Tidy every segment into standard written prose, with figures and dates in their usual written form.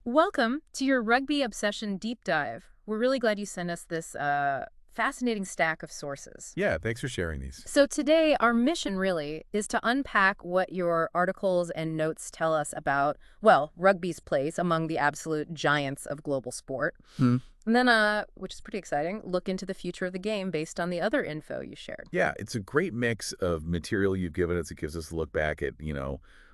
Welcome to your Rugby Obsession Deep Dive. We're really glad you sent us this fascinating stack of sources. Yeah, thanks for sharing these. So today, our mission really is to unpack what your articles and notes tell us about, well, rugby's place among the absolute giants of global sport. Hmm. And then, which is pretty exciting, look into the future of the game based on the other info you shared. Yeah, it's a great mix of material you've given us. It gives us a look back at,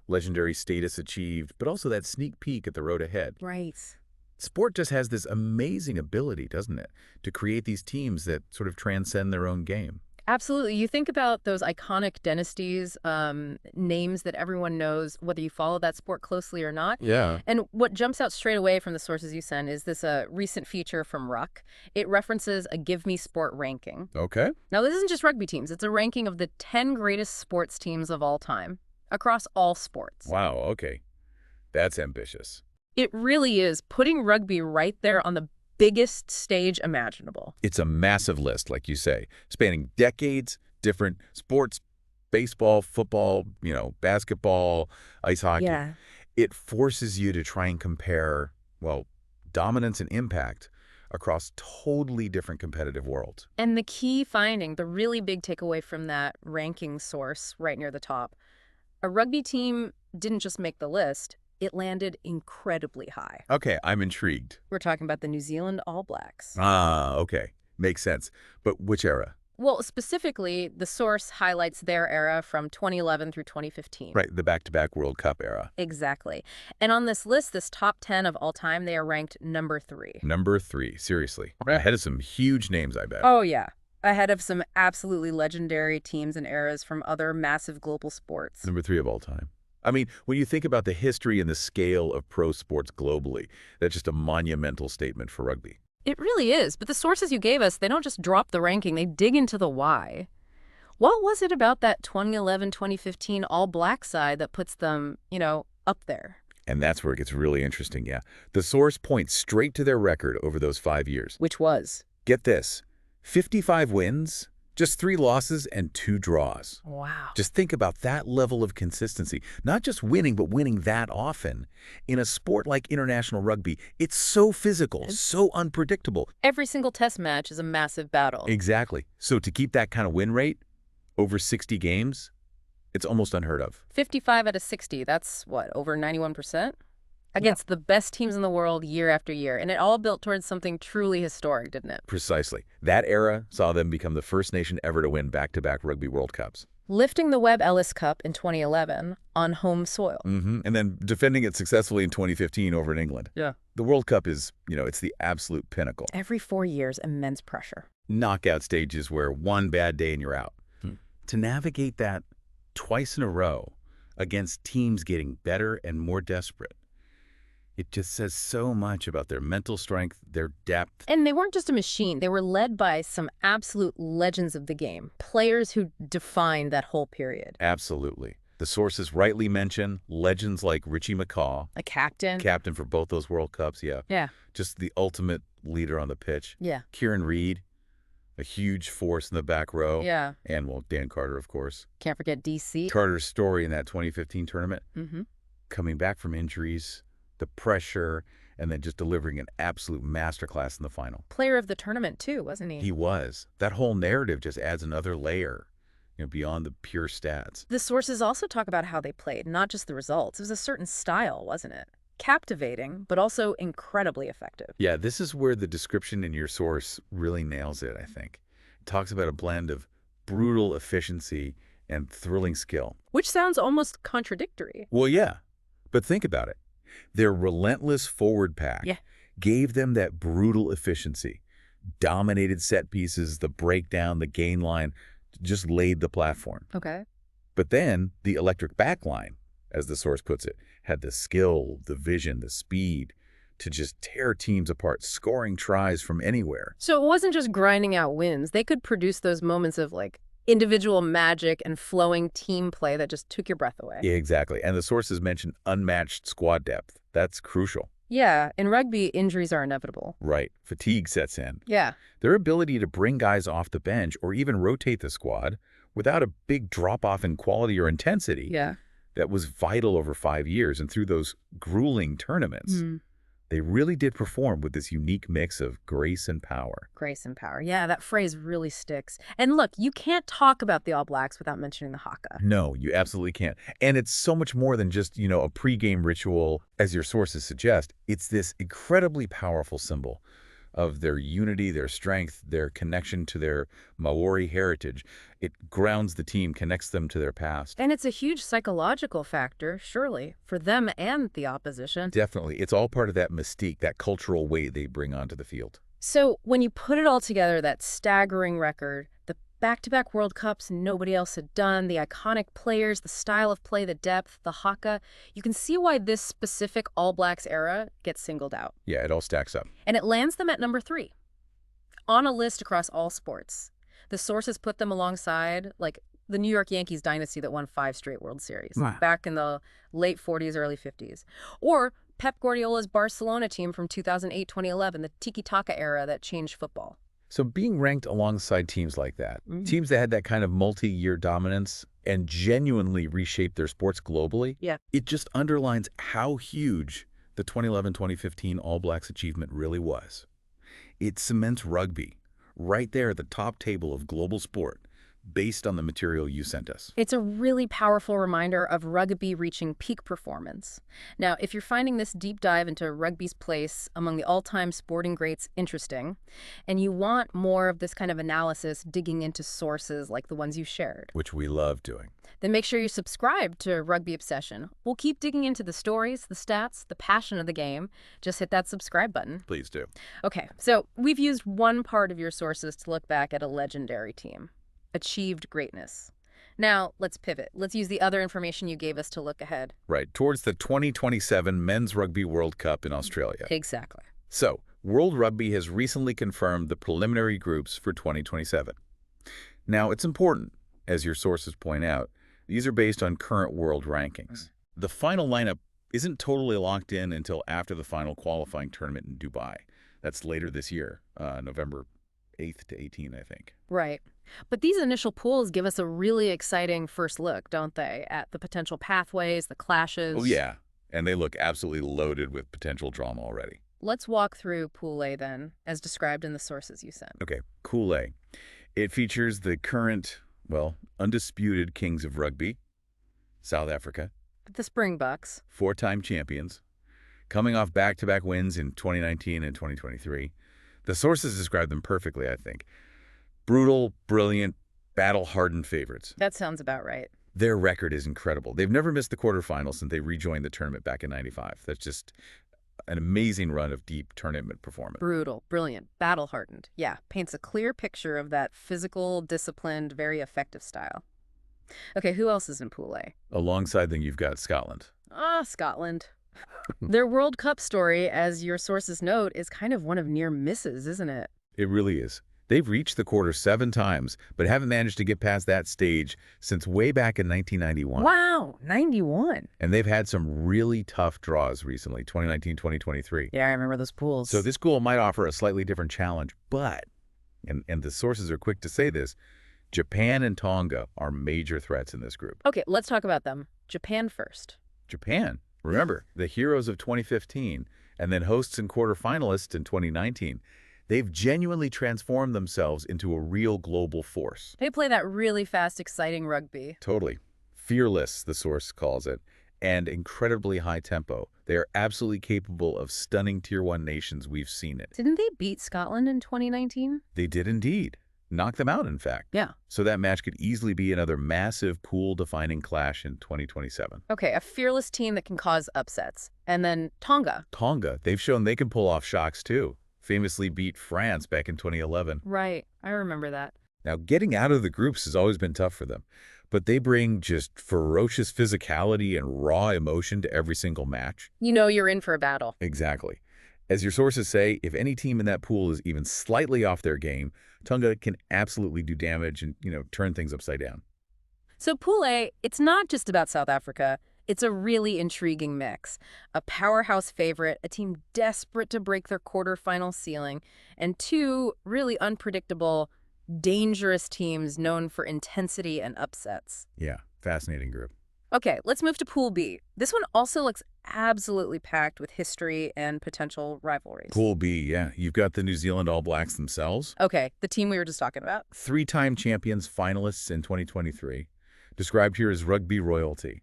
legendary status achieved, but also that sneak peek at the road ahead. Right. Sport just has this amazing ability, doesn't it, to create these teams that sort of transcend their own game. Absolutely. You think about those iconic dynasties, names that everyone knows, whether you follow that sport closely or not. Yeah. And what jumps out straight away from the sources you send is this recent feature from Ruck. It references a Givemesport ranking. Okay. Now, this isn't just rugby teams. It's a ranking of the 10 greatest sports teams of all time across all sports. Wow, okay. That's ambitious. It really is putting rugby right there on the biggest stage imaginable. It's a massive list, like you say, spanning decades, different sports, baseball, football, basketball, ice hockey. Yeah. It forces you to try and compare, well, dominance and impact across totally different competitive worlds. And the key finding, the really big takeaway from that ranking source right near the top, a rugby team didn't just make the list, it landed incredibly high. Okay, I'm intrigued. We're talking about the New Zealand All Blacks. Ah, okay. Makes sense. But which era? Well, specifically, the source highlights their era from 2011 through 2015. Right, the back-to-back World Cup era. Exactly. And on this list, this top 10 of all time, they are ranked number 3. Number 3, seriously. Ahead of some huge names, I bet. Oh, yeah. Ahead of some absolutely legendary teams and eras from other massive global sports. Number 3 of all time. I mean, when you think about the history and the scale of pro sports globally, that's just a monumental statement for rugby. It really is, but the sources you gave us, they don't just drop the ranking, they dig into the why. What was it about that 2011-2015 All Black side that puts them, up there? And that's where it gets really interesting, yeah. The source points straight to their record over those 5 years. Which was? Get this, 55 wins, just 3 losses and 2 draws. Wow. Just think about that level of consistency. Not just winning, but winning that often. In a sport like international rugby, it's so physical, so unpredictable. Every single test match is a massive battle. Exactly. So to keep that kind of win rate over 60 games, it's almost unheard of. 55 out of 60, that's what, over 91%? Against the best teams in the world year after year. And it all built towards something truly historic, didn't it? Precisely. That era saw them become the first nation ever to win back-to-back Rugby World Cups. Lifting the Webb Ellis Cup in 2011 on home soil. And then defending it successfully in 2015 over in England. Yeah. The World Cup is, it's the absolute pinnacle. Every 4 years, immense pressure. Knockout stages where one bad day and you're out. To navigate that twice in a row against teams getting better and more desperate, it just says so much about their mental strength, their depth. And they weren't just a machine. They were led by some absolute legends of the game, players who defined that whole period. Absolutely. The sources rightly mention legends like Richie McCaw. A captain. Captain for both those World Cups, yeah. Yeah. Just the ultimate leader on the pitch. Yeah. Kieran Reid, a huge force in the back row. Yeah. And, well, Dan Carter, of course. Can't forget DC. Carter's story in that 2015 tournament. Mm-hmm. Coming back from injuries, the pressure, and then just delivering an absolute masterclass in the final. Player of the tournament, too, wasn't he? He was. That whole narrative just adds another layer, beyond the pure stats. The sources also talk about how they played, not just the results. It was a certain style, wasn't it? Captivating, but also incredibly effective. Yeah, this is where the description in your source really nails it, I think. It talks about a blend of brutal efficiency and thrilling skill. Which sounds almost contradictory. Well, yeah, but think about it. Their relentless forward pack gave them that brutal efficiency. Dominated set pieces, the breakdown, the gain line, just laid the platform. Okay. But then the electric back line, as the source puts it, had the skill, the vision, the speed to just tear teams apart, scoring tries from anywhere. So it wasn't just grinding out wins. They could produce those moments of, individual magic and flowing team play that just took your breath away. Yeah, exactly. And the sources mention unmatched squad depth. That's crucial. Yeah, in rugby, injuries are inevitable. Right. Fatigue sets in. Yeah. Their ability to bring guys off the bench or even rotate the squad without a big drop-off in quality or intensity Yeah. that was vital over 5 years and through those grueling tournaments They really did perform with this unique mix of grace and power. Grace and power. Yeah, that phrase really sticks. And look, you can't talk about the All Blacks without mentioning the haka. No, you absolutely can't. And it's so much more than just, a pregame ritual, as your sources suggest. It's this incredibly powerful symbol of their unity, their strength, their connection to their Maori heritage. It grounds the team, connects them to their past. And it's a huge psychological factor, surely, for them and the opposition. Definitely. It's all part of that mystique, that cultural weight they bring onto the field. So when you put it all together, that staggering record, the back-to-back World Cups nobody else had done, the iconic players, the style of play, the depth, the haka, you can see why this specific All Blacks era gets singled out. Yeah, it all stacks up. And it lands them at number 3 on a list across all sports. The sources put them alongside, like, the New York Yankees dynasty that won 5 straight World Series back in the late 40s, early 50s. Or Pep Guardiola's Barcelona team from 2008-2011, the tiki-taka era that changed football. So being ranked alongside teams like that, teams that had that kind of multi-year dominance and genuinely reshaped their sports globally, it just underlines how huge the 2011-2015 All Blacks achievement really was. It cements rugby right there at the top table of global sport, based on the material you sent us. It's a really powerful reminder of rugby reaching peak performance. Now, if you're finding this deep dive into rugby's place among the all-time sporting greats interesting, and you want more of this kind of analysis digging into sources like the ones you shared, Which we love doing. then make sure you subscribe to Rugby Obsession. We'll keep digging into the stories, the stats, the passion of the game. Just hit that subscribe button. Please do. Okay, so we've used one part of your sources to look back at a legendary team. Achieved greatness. Now, let's pivot. Let's use the other information you gave us to look ahead. Right, towards the 2027 Men's Rugby World Cup in Australia. Exactly. So, World Rugby has recently confirmed the preliminary groups for 2027. Now, it's important, as your sources point out, these are based on current world rankings. The final lineup isn't totally locked in until after the final qualifying tournament in Dubai. That's later this year, November 8th to 18th, I think. Right. But these initial pools give us a really exciting first look, don't they, at the potential pathways, the clashes. Oh, yeah. And they look absolutely loaded with potential drama already. Let's walk through Pool A then, as described in the sources you sent. Okay, Pool A. It features the current, undisputed kings of rugby, South Africa. The Springboks. 4-time champions, coming off back-to-back wins in 2019 and 2023. The sources describe them perfectly, I think. Brutal, brilliant, battle-hardened favorites. That sounds about right. Their record is incredible. They've never missed the quarterfinals since they rejoined the tournament back in '95. That's just an amazing run of deep tournament performance. Brutal, brilliant, battle-hardened. Yeah, paints a clear picture of that physical, disciplined, very effective style. Okay, who else is in Pool A? Alongside them, you've got Scotland. Scotland. Their World Cup story, as your sources note, is kind of one of near misses, isn't it? It really is. They've reached the quarter 7 times, but haven't managed to get past that stage since way back in 1991. Wow, 91. And they've had some really tough draws recently, 2019, 2023. Yeah, I remember those pools. So this goal might offer a slightly different challenge, but, and the sources are quick to say this, Japan and Tonga are major threats in this group. Okay, let's talk about them. Japan first. Japan, remember, the heroes of 2015, and then hosts and quarterfinalists in 2019. They've genuinely transformed themselves into a real global force. They play that really fast, exciting rugby. Totally. Fearless, the source calls it, and incredibly high tempo. They are absolutely capable of stunning Tier 1 nations. We've seen it. Didn't they beat Scotland in 2019? They did indeed. Knock them out, in fact. Yeah. So that match could easily be another massive pool-defining clash in 2027. Okay, a fearless team that can cause upsets. And then Tonga. Tonga, they've shown they can pull off shocks, too. Famously beat France back in 2011. Right, I remember that. Now, getting out of the groups has always been tough for them, but they bring just ferocious physicality and raw emotion to every single match. You know you're in for a battle. Exactly. As your sources say, if any team in that pool is even slightly off their game, Tonga can absolutely do damage and, turn things upside down. So Pool A, it's not just about South Africa. It's a really intriguing mix. A powerhouse favorite, a team desperate to break their quarterfinal ceiling, and 2 really unpredictable, dangerous teams known for intensity and upsets. Yeah, fascinating group. Okay, let's move to Pool B. This one also looks absolutely packed with history and potential rivalries. Pool B, yeah. You've got the New Zealand All Blacks themselves. Okay, the team we were just talking about. Three-time champions finalists in 2023. Described here as rugby royalty.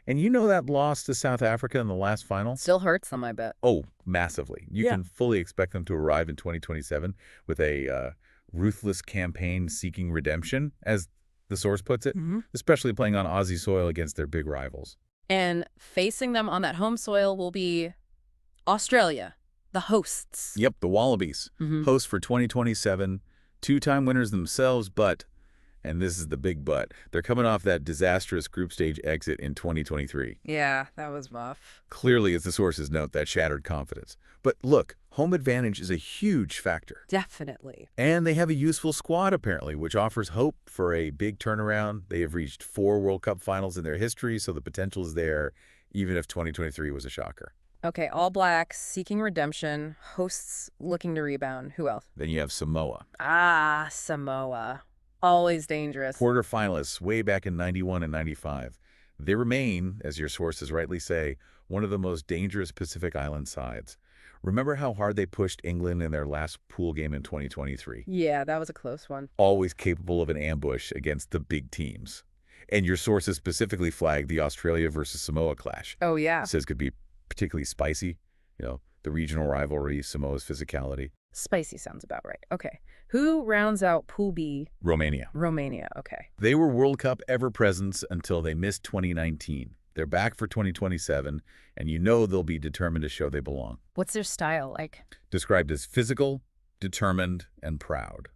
And you know that loss to South Africa in the last final? Still hurts them, I bet. Oh, massively. You Yeah. can fully expect them to arrive in 2027 with a ruthless campaign seeking redemption, as the source puts it, especially playing on Aussie soil against their big rivals. And facing them on that home soil will be Australia, the hosts. Yep, the Wallabies, hosts for 2027, two-time winners themselves, but, and this is the big but, they're coming off that disastrous group stage exit in 2023. Yeah, that was rough. Clearly, as the sources note, that shattered confidence. But look, home advantage is a huge factor. Definitely. And they have a useful squad, apparently, which offers hope for a big turnaround. They have reached 4 World Cup finals in their history, so the potential is there, even if 2023 was a shocker. Okay, All Blacks seeking redemption, hosts looking to rebound. Who else? Then you have Samoa. Ah, Samoa. Always dangerous. Quarterfinalists way back in 91 and 95. They remain, as your sources rightly say, one of the most dangerous Pacific Island sides. Remember how hard they pushed England in their last pool game in 2023? Yeah, that was a close one. Always capable of an ambush against the big teams. And your sources specifically flagged the Australia versus Samoa clash. Oh, yeah. Says could be particularly spicy. You know, the regional rivalry, Samoa's physicality. Spicy sounds about right. Okay. Who rounds out Pool B? Romania. Romania. Okay. They were World Cup ever-presents until they missed 2019. They're back for 2027, and you know they'll be determined to show they belong. What's their style like? Described as physical, determined, and proud.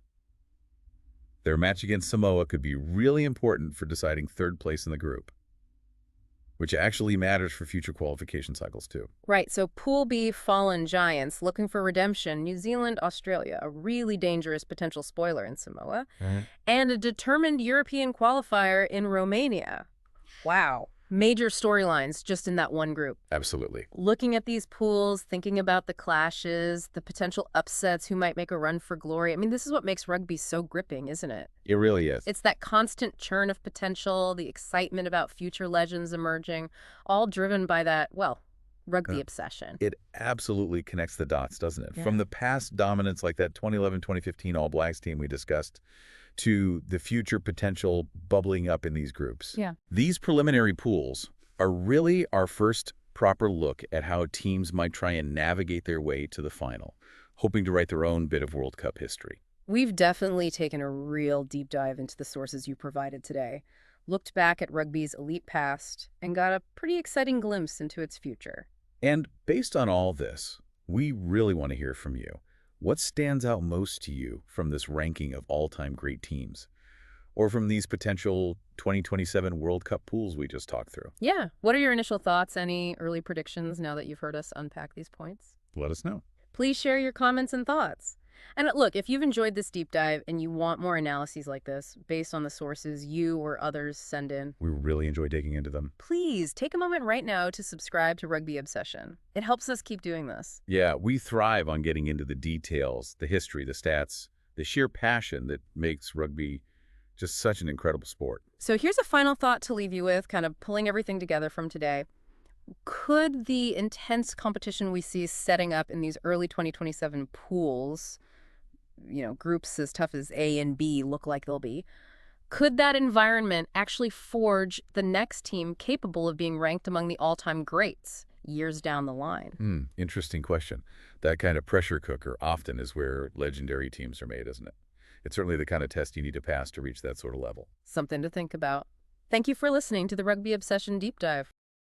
Their match against Samoa could be really important for deciding third place in the group, which actually matters for future qualification cycles too. Right, so Pool B fallen giants looking for redemption, New Zealand, Australia, a really dangerous potential spoiler in Samoa, and a determined European qualifier in Romania. Wow. Major storylines just in that one group. Absolutely. Looking at these pools, thinking about the clashes, the potential upsets, who might make a run for glory. I mean, this is what makes rugby so gripping, isn't it? It really is. It's that constant churn of potential, the excitement about future legends emerging, all driven by that, well, rugby obsession. It absolutely connects the dots, doesn't it? Yeah. From the past dominance like that 2011-2015 All Blacks team we discussed to the future potential bubbling up in these groups. Yeah. These preliminary pools are really our first proper look at how teams might try and navigate their way to the final, hoping to write their own bit of World Cup history. We've definitely taken a real deep dive into the sources you provided today, looked back at rugby's elite past, and got a pretty exciting glimpse into its future. And based on all this, we really want to hear from you. What stands out most to you from this ranking of all-time great teams? Or from these potential 2027 World Cup pools we just talked through? Yeah. What are your initial thoughts? Any early predictions now that you've heard us unpack these points? Let us know. Please share your comments and thoughts. And look, if you've enjoyed this deep dive and you want more analyses like this based on the sources you or others send in, We really enjoy digging into them. please take a moment right now to subscribe to Rugby Obsession. It helps us keep doing this. Yeah, we thrive on getting into the details, the history, the stats, the sheer passion that makes rugby just such an incredible sport. So here's a final thought to leave you with, kind of pulling everything together from today. Could the intense competition we see setting up in these early 2027 pools, groups as tough as A and B look like they'll be, could that environment actually forge the next team capable of being ranked among the all-time greats years down the line? Interesting question. That kind of pressure cooker often is where legendary teams are made, isn't it? It's certainly the kind of test you need to pass to reach that sort of level. Something to think about. Thank you for listening to the Rugby Obsession Deep Dive.